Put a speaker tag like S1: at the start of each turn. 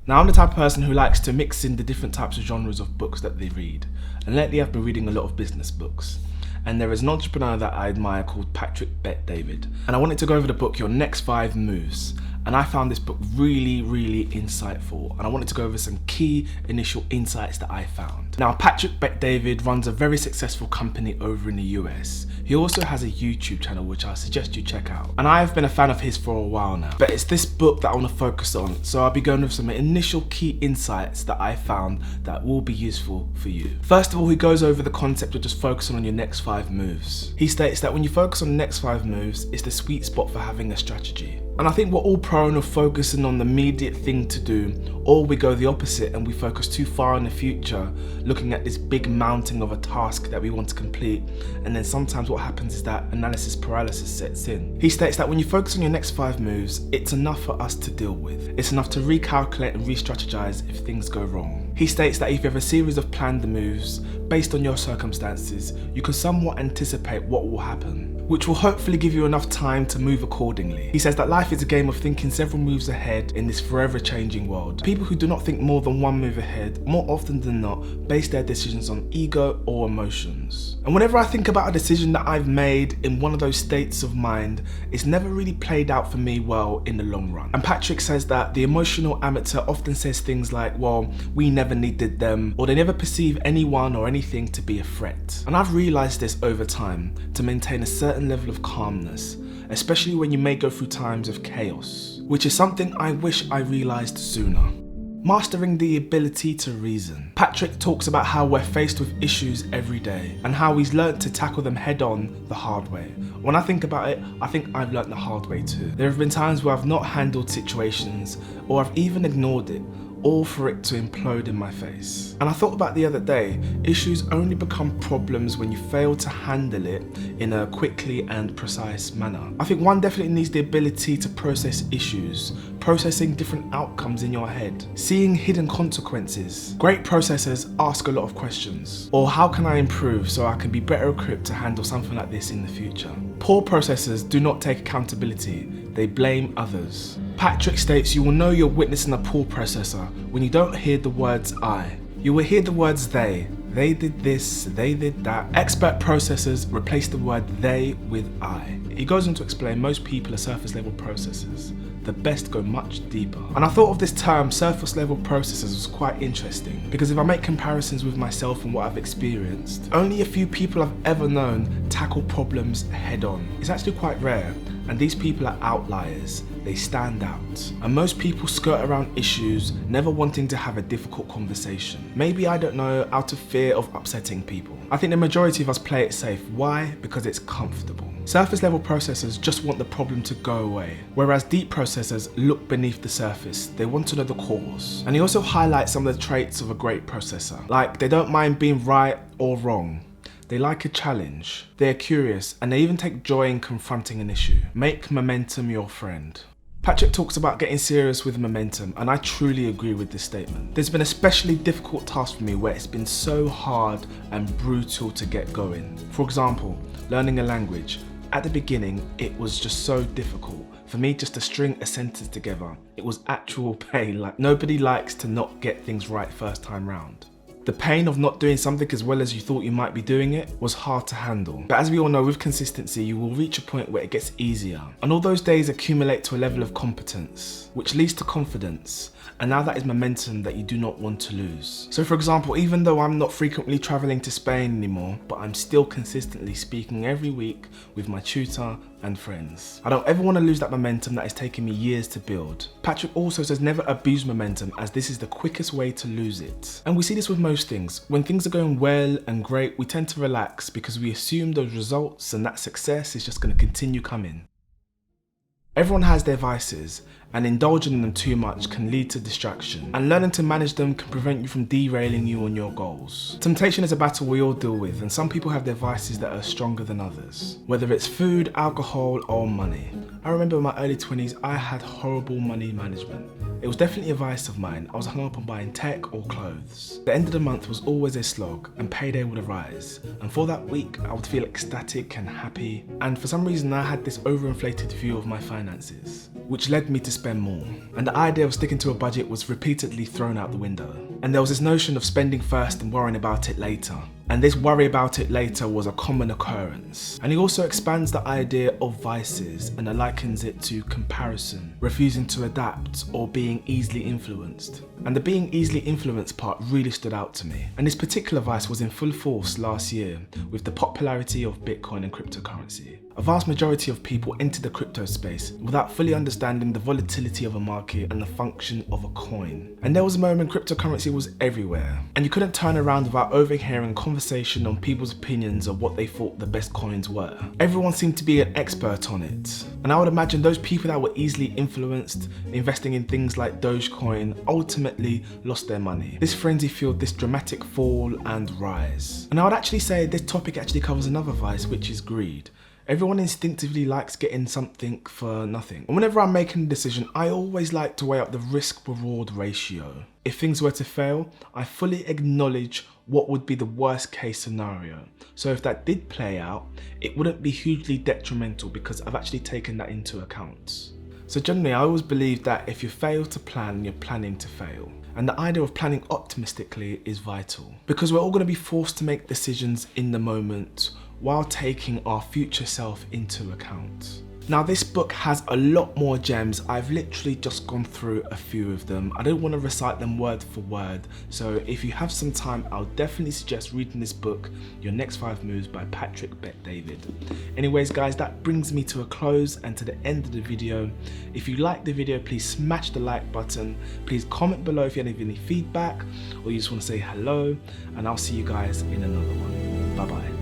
S1: Now, I'm the type of person who likes to mix in the different types of genres of books that they read, and lately I've been reading a lot of business books. And there is an entrepreneur that I admire called Patrick Bet-David, and I wanted to go over the book Your Next 5 Moves. And I found this book really insightful, and I wanted to go over some key initial insights that I found. Now, Patrick Bet-David runs a very successful company over in the US. He also has a YouTube channel which I suggest you check out. And I have been a fan of his for a while now, but it's this book that I want to focus on, so I'll be going with some initial key insights that I found that will be useful for you. First of all, he goes over the concept of just focusing on your next 5 moves. He states that when you focus on the next 5 moves, it's the sweet spot for having a strategy. And I think we're all prone of focusing on the immediate thing to do, or we go the opposite and we focus too far in the future, looking at this big mountain of a task that we want to complete, and then sometimes what happens is that analysis paralysis sets in. He states that when you focus on your next 5 moves, it's enough for us to deal with. It's enough to recalculate and re-strategize if things go wrong. He states that if you have a series of planned moves, based on your circumstances, you can somewhat anticipate what will happen, which will hopefully give you enough time to move accordingly. He says that life is a game of thinking several moves ahead in this forever changing world. People who do not think more than 1 move ahead, more often than not, base their decisions on ego or emotions. And whenever I think about a decision that I've made in one of those states of mind, it's never really played out for me well in the long run. And Patrick says that the emotional amateur often says things like, well, we never needed them, or they never perceive anyone or anything to be a threat. And I've realized this over time, to maintain a certain level of calmness, especially when you may go through times of chaos, which is something I wish I realized sooner. Mastering the ability to reason. Patrick talks about how we're faced with issues every day and how he's learnt to tackle them head on the hard way. When I think about it, I think I've learnt the hard way too. There have been times where I've not handled situations, or I've even ignored it, all for it to implode in my face. And I thought about the other day, issues only become problems when you fail to handle it in a quickly and precise manner. I think one definitely needs the ability to process issues, processing different outcomes in your head, seeing hidden consequences. Great processors ask a lot of questions. Or how can I improve so I can be better equipped to handle something like this in the future? Poor processors do not take accountability, they blame others. Patrick states you will know you're witnessing a poor processor when you don't hear the words I. You will hear the words they. They did this, they did that. Expert processors replace the word they with I. He goes on to explain most people are surface level processors. The best go much deeper. And I thought of this term surface level processors was quite interesting, because if I make comparisons with myself and what I've experienced, only a few people I've ever known tackle problems head on. It's actually quite rare, and these people are outliers. They stand out. And most people skirt around issues, never wanting to have a difficult conversation. Maybe, I don't know, out of fear of upsetting people. I think the majority of us play it safe. Why? Because it's comfortable. Surface level processors just want the problem to go away, whereas deep processors look beneath the surface. They want to know the cause. And he also highlights some of the traits of a great processor, like they don't mind being right or wrong. They like a challenge, they're curious, and they even take joy in confronting an issue. Make momentum your friend. Patrick talks about getting serious with momentum, and I truly agree with this statement. There's been an especially difficult task for me where it's been so hard and brutal to get going. For example, learning a language. At the beginning, it was just so difficult for me just to string a sentence together. It was actual pain, like nobody likes to not get things right first time round. The pain of not doing something as well as you thought you might be doing it was hard to handle. But as we all know, with consistency, you will reach a point where it gets easier. And all those days accumulate to a level of competence, which leads to confidence. And now that is momentum that you do not want to lose. So for example, even though I'm not frequently traveling to Spain anymore, but I'm still consistently speaking every week with my tutor and friends. I don't ever want to lose that momentum that has taken me years to build. Patrick also says never abuse momentum, as this is the quickest way to lose it. And we see this with most things. When things are going well and great, we tend to relax because we assume those results and that success is just going to continue coming. Everyone has their vices, and indulging in them too much can lead to distraction, and learning to manage them can prevent you from derailing you on your goals. Temptation is a battle we all deal with, and some people have their vices that are stronger than others, whether it's food, alcohol, or money. I remember in my early 20s, I had horrible money management. It was definitely a vice of mine. I was hung up on buying tech or clothes. The end of the month was always a slog and payday would arise. And for that week, I would feel ecstatic and happy. And for some reason, I had this overinflated view of my finances, which led me to spend more. And the idea of sticking to a budget was repeatedly thrown out the window. And there was this notion of spending first and worrying about it later. And this worry about it later was a common occurrence. And he also expands the idea of vices and likens it to comparison, refusing to adapt or being easily influenced. And the being easily influenced part really stood out to me. And this particular vice was in full force last year with the popularity of Bitcoin and cryptocurrency. A vast majority of people entered the crypto space without fully understanding the volatility of a market and the function of a coin. And there was a moment cryptocurrency was everywhere, and you couldn't turn around without overhearing conversation on people's opinions of what they thought the best coins were. Everyone seemed to be an expert on it. And I would imagine those people that were easily influenced, investing in things like Dogecoin, ultimately lost their money. This frenzy fueled this dramatic fall and rise. And I would actually say this topic actually covers another vice, which is greed. Everyone instinctively likes getting something for nothing. And whenever I'm making a decision, I always like to weigh up the risk-reward ratio. If things were to fail, I fully acknowledge what would be the worst case scenario. So if that did play out, it wouldn't be hugely detrimental because I've actually taken that into account. So generally, I always believe that if you fail to plan, you're planning to fail. And the idea of planning optimistically is vital because we're all going to be forced to make decisions in the moment while taking our future self into account. Now this book has a lot more gems. I've literally just gone through a few of them. I don't want to recite them word for word, so if you have some time, I'll definitely suggest reading this book, Your Next 5 Moves by Patrick Bet-David. Anyways guys, that brings me to a close and to the end of the video. If you liked the video, please smash the like button. Please comment below if you have any feedback or you just want to say hello, and I'll see you guys in another one. Bye bye.